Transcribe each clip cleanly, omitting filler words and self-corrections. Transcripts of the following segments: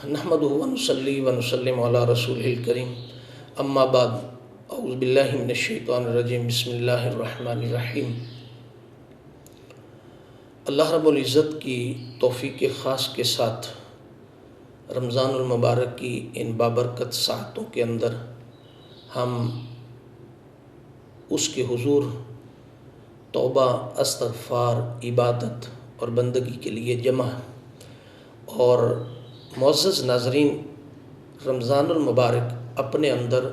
نحمدہ ونصلی ونسلم علی رسولہ الکریم اما بعد اعوذ باللہ من الشیطان الرجیم بسم اللہ الرحمن الرحیم۔ اللہ رب العزت کی توفیق خاص کے ساتھ رمضان المبارک کی ان بابرکت ساعتوں کے اندر ہم اس کے حضور توبہ، استغفار، عبادت اور بندگی کے لیے جمع ہیں۔ اور معزز ناظرین، رمضان المبارک اپنے اندر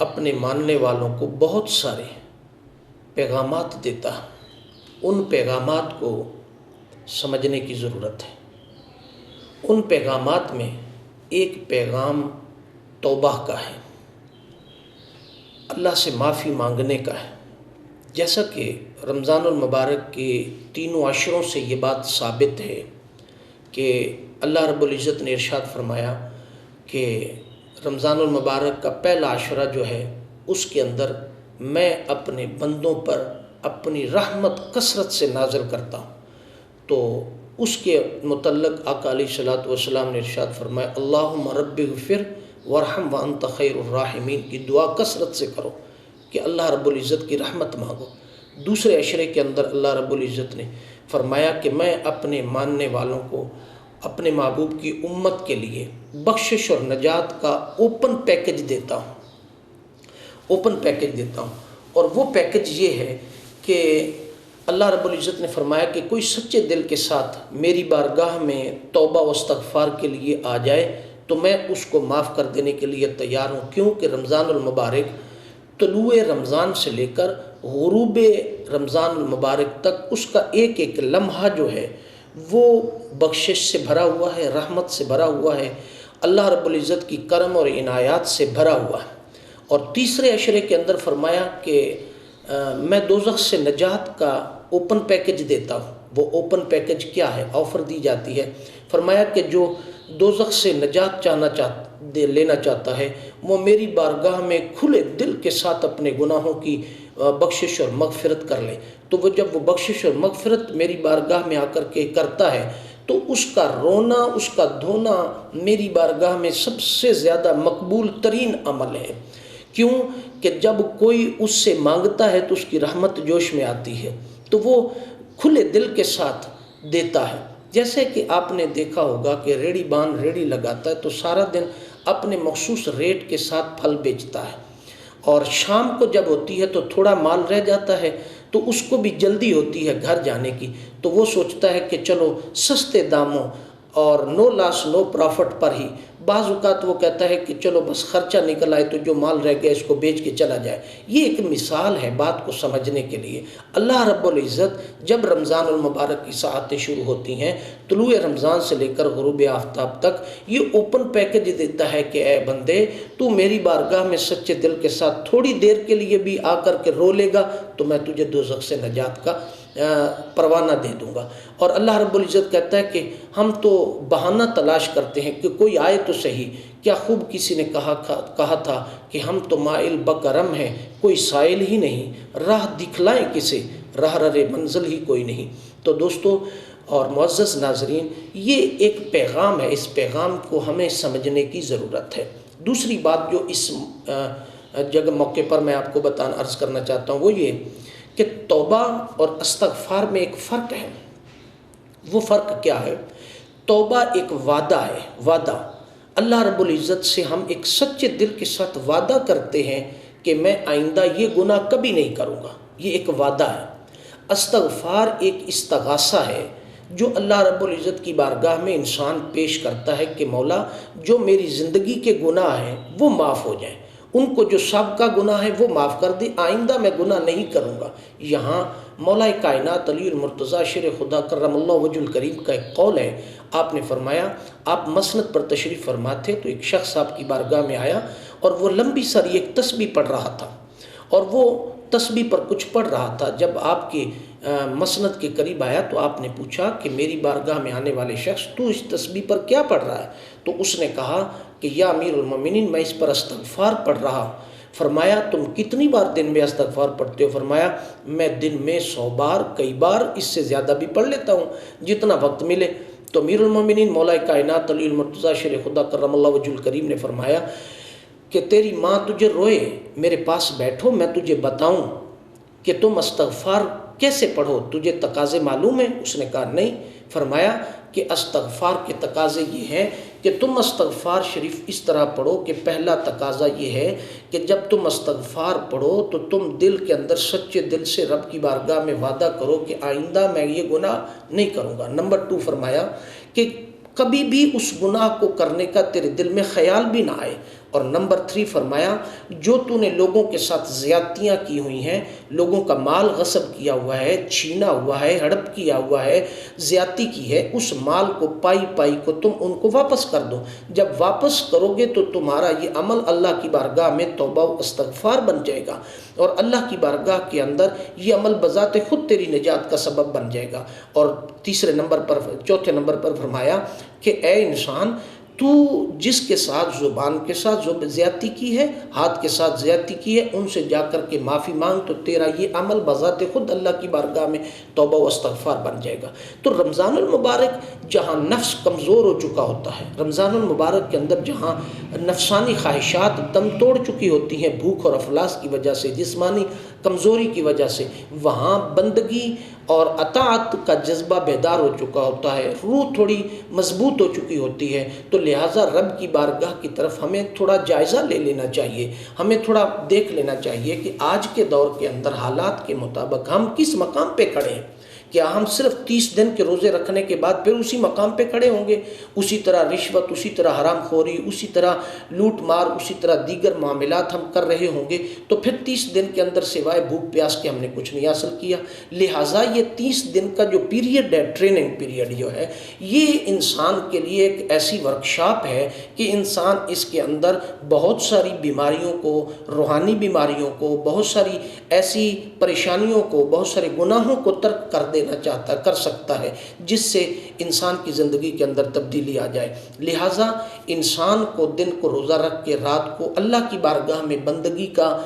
اپنے ماننے والوں کو بہت سارے پیغامات دیتا ہے۔ ان پیغامات کو سمجھنے کی ضرورت ہے۔ ان پیغامات میں ایک پیغام توبہ کا ہے، اللہ سے معافی مانگنے کا ہے۔ جیسا کہ رمضان المبارک کے تینوں عشروں سے یہ بات ثابت ہے کہ اللہ رب العزت نے ارشاد فرمایا کہ رمضان المبارک کا پہلا عشرہ جو ہے اس کے اندر میں اپنے بندوں پر اپنی رحمت کثرت سے نازل کرتا ہوں۔ تو اس کے متعلق آقا علیہ الصلوۃ والسلام نے ارشاد فرمایا اللہم رب اغفر وارحم وانت خیر الراحمین کی دعا کثرت سے کرو کہ اللہ رب العزت کی رحمت مانگو۔ دوسرے عشرے کے اندر اللہ رب العزت نے فرمایا کہ میں اپنے ماننے والوں کو اپنے محبوب کی امت کے لیے بخشش اور نجات کا اوپن پیکج دیتا ہوں۔ اور وہ پیکج یہ ہے کہ اللہ رب العزت نے فرمایا کہ کوئی سچے دل کے ساتھ میری بارگاہ میں توبہ و استغفار کے لیے آ جائے تو میں اس کو معاف کر دینے کے لیے تیار ہوں، کیونکہ رمضان المبارک طلوع رمضان سے لے کر غروب رمضان المبارک تک اس کا ایک ایک لمحہ جو ہے وہ بخشش سے بھرا ہوا ہے، رحمت سے بھرا ہوا ہے، اللہ رب العزت کی کرم اور عنایات سے بھرا ہوا ہے۔ اور تیسرے عشرے کے اندر فرمایا کہ میں دوزخ سے نجات کا اوپن پیکج دیتا ہوں۔ وہ اوپن پیکج کیا ہے؟ آفر دی جاتی ہے۔ فرمایا کہ جو دوزخ سے نجات لینا چاہتا ہے وہ میری بارگاہ میں کھلے دل کے ساتھ اپنے گناہوں کی بخشش اور مغفرت کر لے۔ تو وہ جب وہ بخشش اور مغفرت میری بارگاہ میں آ کر کے کرتا ہے تو اس کا رونا، اس کا دھونا میری بارگاہ میں سب سے زیادہ مقبول ترین عمل ہے۔ کیوں کہ جب کوئی اس سے مانگتا ہے تو اس کی رحمت جوش میں آتی ہے، تو وہ کھلے دل کے ساتھ دیتا ہے۔ جیسے کہ آپ نے دیکھا ہوگا کہ ریڑھی بان ریڑھی لگاتا ہے تو سارا دن اپنے مخصوص ریٹ کے ساتھ پھل بیچتا ہے، اور شام کو جب ہوتی ہے تو تھوڑا مال رہ جاتا ہے تو اس کو بھی جلدی ہوتی ہے گھر جانے کی، تو وہ سوچتا ہے کہ چلو سستے داموں اور نو لاس نو پرافٹ پر ہی، بعض اوقات وہ کہتا ہے کہ چلو بس خرچہ نکل آئے تو جو مال رہ گیا اس کو بیچ کے چلا جائے۔ یہ ایک مثال ہے بات کو سمجھنے کے لیے۔ اللہ رب العزت جب رمضان المبارک کی ساعتیں شروع ہوتی ہیں طلوع رمضان سے لے کر غروب آفتاب تک یہ اوپن پیکج دیتا ہے کہ اے بندے، تو میری بارگاہ میں سچے دل کے ساتھ تھوڑی دیر کے لیے بھی آ کر کے رو لے گا تو میں تجھے دوزخ سے نجات کا پروانہ دے دوں گا۔ اور اللہ رب العزت کہتا ہے کہ ہم تو بہانہ تلاش کرتے ہیں کہ کوئی آئے تو صحیح۔ کیا خوب کسی نے کہا تھا کہ ہم تو مائل بکرم ہیں، کوئی سائل ہی نہیں، راہ دکھلائیں کسے، راہ رے منزل ہی کوئی نہیں۔ تو دوستو اور معزز ناظرین، یہ ایک پیغام ہے، اس پیغام کو ہمیں سمجھنے کی ضرورت ہے۔ دوسری بات جو اس موقع پر میں آپ کو عرض کرنا چاہتا ہوں وہ یہ کہ توبہ اور استغفار میں ایک فرق ہے۔ وہ فرق کیا ہے؟ توبہ ایک وعدہ ہے، وعدہ اللہ رب العزت سے ہم ایک سچے دل کے ساتھ وعدہ کرتے ہیں کہ میں آئندہ یہ گناہ کبھی نہیں کروں گا، یہ ایک وعدہ ہے۔ استغفار ایک استغاثہ ہے جو اللہ رب العزت کی بارگاہ میں انسان پیش کرتا ہے کہ مولا جو میری زندگی کے گناہ ہیں وہ معاف ہو جائیں، ان کو جو سابقہ گناہ ہے وہ معاف کر دے، آئندہ میں گناہ نہیں کروں گا۔ یہاں مولا کائنات علی المرتضیٰ شیر خدا کرم اللہ وجہ الکریم کا ایک قول ہے۔ آپ نے فرمایا، آپ مسند پر تشریف فرما تھے تو ایک شخص آپ کی بارگاہ میں آیا اور وہ لمبی ساری ایک تسبیح پڑھ رہا تھا، اور وہ تسبیح پر کچھ پڑھ رہا تھا۔ جب آپ کے مسند کے قریب آیا تو آپ نے پوچھا کہ میری بارگاہ میں آنے والے شخص تو اس تسبیح پر کیا پڑھ رہا ہے؟ تو اس نے کہا کہ یا امیر المومنین میں اس پر استغفار پڑھ رہا ہوں۔ فرمایا تم کتنی بار دن میں استغفار پڑھتے ہو؟ فرمایا میں دن میں 100 بار، کئی بار اس سے زیادہ بھی پڑھ لیتا ہوں، جتنا وقت ملے۔ تو امیر المومنین مولا کائنات علی المرتضیٰ شیر خدا کرم اللہ وجہ الکریم نے فرمایا کہ تیری ماں تجھے روئے، میرے پاس بیٹھو، میں تجھے بتاؤں کہ تم استغفار کیسے پڑھو، تجھے تقاضے معلوم ہیں؟ اس نے کہا نہیں۔ فرمایا کہ استغفار کے تقاضے یہ ہیں کہ تم استغفار شریف اس طرح پڑھو کہ پہلا تقاضا یہ ہے کہ جب تم استغفار پڑھو تو تم دل کے اندر سچے دل سے رب کی بارگاہ میں وعدہ کرو کہ آئندہ میں یہ گناہ نہیں کروں گا۔ نمبر 2 فرمایا کہ کبھی بھی اس گناہ کو کرنے کا تیرے دل میں خیال بھی نہ آئے۔ اور نمبر 3 فرمایا جو تو نے لوگوں کے ساتھ زیادتیاں کی ہوئی ہیں، لوگوں کا مال غصب کیا ہوا ہے، چھینا ہوا ہے، ہڑپ کیا ہوا ہے، زیادتی کی ہے، اس مال کو پائی کو تم ان کو واپس کر دو۔ جب واپس کرو گے تو تمہارا یہ عمل اللہ کی بارگاہ میں توبہ و استغفار بن جائے گا، اور اللہ کی بارگاہ کے اندر یہ عمل بذات خود تیری نجات کا سبب بن جائے گا۔ اور چوتھے نمبر پر فرمایا کہ اے انسان، تو جس کے ساتھ زبان کے ساتھ زیادتی کی ہے، ہاتھ کے ساتھ زیادتی کی ہے، ان سے جا کر کے معافی مانگ، تو تیرا یہ عمل بذات خود اللہ کی بارگاہ میں توبہ و استغفار بن جائے گا۔ تو رمضان المبارک جہاں نفس کمزور ہو چکا ہوتا ہے، رمضان المبارک کے اندر جہاں نفسانی خواہشات دم توڑ چکی ہوتی ہیں بھوک اور افلاس کی وجہ سے، جسمانی کمزوری کی وجہ سے، وہاں بندگی اور اطاعت کا جذبہ بیدار ہو چکا ہوتا ہے، روح تھوڑی مضبوط ہو چکی ہوتی ہے۔ تو لہٰذا رب کی بارگاہ کی طرف ہمیں تھوڑا جائزہ لے لینا چاہیے، ہمیں تھوڑا دیکھ لینا چاہیے کہ آج کے دور کے اندر حالات کے مطابق ہم کس مقام پہ کھڑے ہیں۔ کیا ہم صرف 30 دن کے روزے رکھنے کے بعد پھر اسی مقام پہ کھڑے ہوں گے، اسی طرح رشوت، اسی طرح حرام خوری، اسی طرح لوٹ مار، اسی طرح دیگر معاملات ہم کر رہے ہوں گے؟ تو پھر 30 دن کے اندر سوائے بھوک پیاس کے ہم نے کچھ نہیں حاصل کیا۔ لہٰذا یہ 30 دن کا جو پیریڈ ہے، ٹریننگ پیریڈ جو ہے، یہ انسان کے لیے ایک ایسی ورکشاپ ہے کہ انسان اس کے اندر بہت ساری بیماریوں کو، روحانی بیماریوں کو، بہت ساری ایسی پریشانیوں کو، بہت سارے گناہوں کو ترک کر سکتا ہے، جس سے انسان کی زندگی کے اندر تبدیلی آ جائے۔ لہٰذا انسان کو دن کو روزہ رکھ کے رات کو اللہ کی بارگاہ میں بندگی کا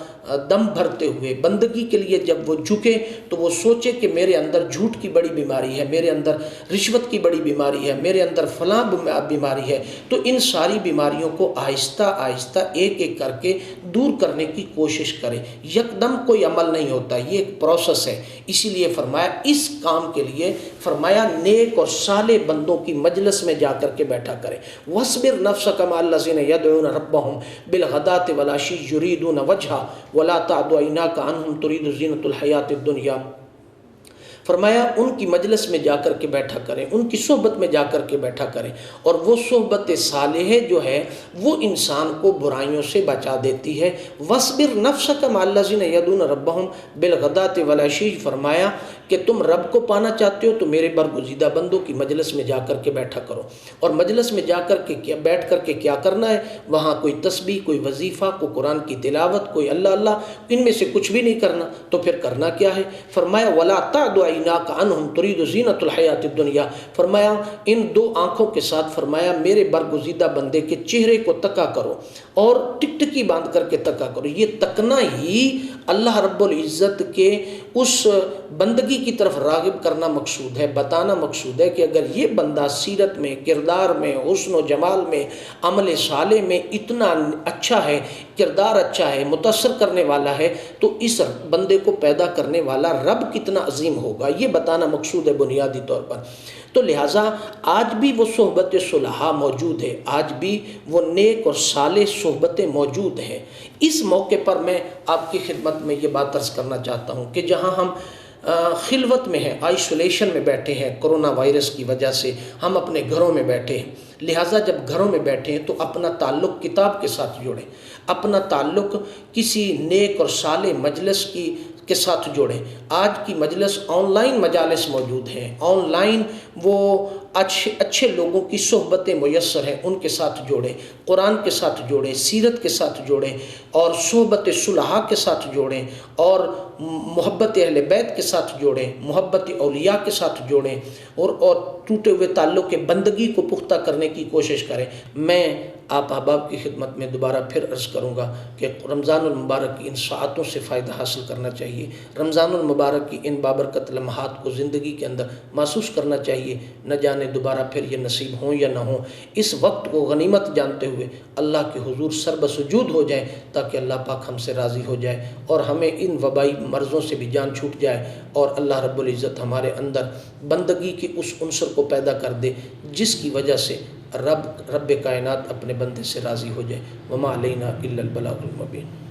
دم بھرتے ہوئے، بندگی کے لیے جب وہ جھکے تو وہ سوچے کہ میرے اندر جھوٹ کی بڑی بیماری ہے، میرے اندر رشوت کی بڑی بیماری ہے، میرے اندر فلاں بیماری ہے، تو ان ساری بیماریوں کو آہستہ آہستہ ایک ایک کر کے دور کرنے کی کوشش کرے۔ یکدم کوئی عمل نہیں ہوتا، یہ ایک پروسیس ہے۔ اسی لیے فرمایا اس کام کے لیے فرمایا نیک اور صالح بندوں کی مجلس میں جا کر کے بیٹھا کرے۔ وَاصْبِرْ نَفْسَكَ مَعَ الَّذِينَ يَدْعُونَ رَبَّهُمْ بِالْغَدَاةِ وَالْعَشِيِّ يُرِيدُونَ وَجْهَهُ وَلَا تَعْدُ عَيْنَاكَ عَنْهُمْ تُرِيدُ زِينَةَ الْحَيَاةِ الدُّنْيَا۔ فرمایا ان کی مجلس میں جا کر کے بیٹھا کریں، ان کی صحبت میں جا کر کے بیٹھا کریں، اور وہ صحبت صالحہ جو ہے وہ انسان کو برائیوں سے بچا دیتی ہے۔ وَاصْبِرْ نَفْسَكَ مَعَ الَّذِينَ يَدْعُونَ رَبَّهُمْ بِالْغَدَاةِ وَالْعَشِيِّ فرمایا کہ تم رب کو پانا چاہتے ہو تو میرے برگزیدہ بندوں کی مجلس میں جا کر کے بیٹھا کرو۔ اور مجلس میں جا کر کے بیٹھ کر کے کیا کرنا ہے؟ وہاں کوئی تسبیح، کوئی وظیفہ، کوئی قرآن کی تلاوت، کوئی اللہ، ان میں سے کچھ بھی نہیں کرنا۔ تو پھر کرنا کیا ہے؟ فرمایا وَلَا تَعْدُ عَيْنَاكَ عَنْهُمْ تُرِيدُ زِينَةَ الْحَيَاةِ الدُّنْيَا۔ فرمایا ان 2 آنکھوں کے ساتھ فرمایا میرے برگزیدہ بندے کے چہرے کو تکا کرو، اور ٹکٹکی باندھ کر کے تکا کرو۔ یہ تکنا ہی اللہ رب العزت کے اس بندگی کی طرف راغب کرنا مقصود ہے، بتانا مقصود ہے کہ اگر یہ بندہ سیرت میں، کردار میں، حسن و جمال میں، عمل صالح میں اتنا اچھا ہے، کردار اچھا ہے، متاثر کرنے والا ہے، تو اس بندے کو پیدا کرنے والا رب کتنا عظیم ہوگا، یہ بتانا مقصود ہے بنیادی طور پر۔ تو لہٰذا آج بھی وہ صحبت صلحاء موجود ہے، آج بھی وہ نیک اور صالح صحبتیں موجود ہیں۔ اس موقع پر میں آپ کی خدمت میں یہ بات عرض کرنا چاہتا ہوں کہ جہاں ہم خلوت میں ہیں، آئسولیشن میں بیٹھے ہیں کرونا وائرس کی وجہ سے، ہم اپنے گھروں میں بیٹھے ہیں، لہٰذا جب گھروں میں بیٹھے ہیں تو اپنا تعلق کتاب کے ساتھ جوڑیں، اپنا تعلق کسی نیک اور صالح مجلس کے ساتھ جوڑیں۔ آج کی مجلس آن لائن مجالس موجود ہیں، آن لائن وہ اچھے لوگوں کی صحبتیں میسر ہیں، ان کے ساتھ جوڑیں، قرآن کے ساتھ جوڑیں، سیرت کے ساتھ جوڑیں، اور صحبت صلحاء کے ساتھ جوڑیں، اور محبت اہل بیت کے ساتھ جوڑیں، محبت اولیاء کے ساتھ جوڑیں، اور ٹوٹے ہوئے تعلق کے بندگی کو پختہ کرنے کی کوشش کریں۔ میں آپ احباب کی خدمت میں دوبارہ پھر عرض کروں گا کہ رمضان المبارک کی ان ساعتوں سے فائدہ حاصل کرنا چاہیے، رمضان المبارک کی ان بابرکت لمحات کو زندگی کے اندر محسوس کرنا چاہیے، نہ جانے دوبارہ پھر یہ نصیب ہوں یا نہ ہوں۔ اس وقت کو غنیمت جانتے ہوئے اللہ کے حضور سربسجود ہو جائیں تاکہ اللہ پاک ہم سے راضی ہو جائے اور ہمیں ان وبائی مرضوں سے بھی جان چھوٹ جائے، اور اللہ رب العزت ہمارے اندر بندگی کے اس عنصر کو پیدا کر دے جس کی وجہ سے رب کائنات اپنے بندے سے راضی ہو جائے۔ وما علینا الا البلاغ المبین۔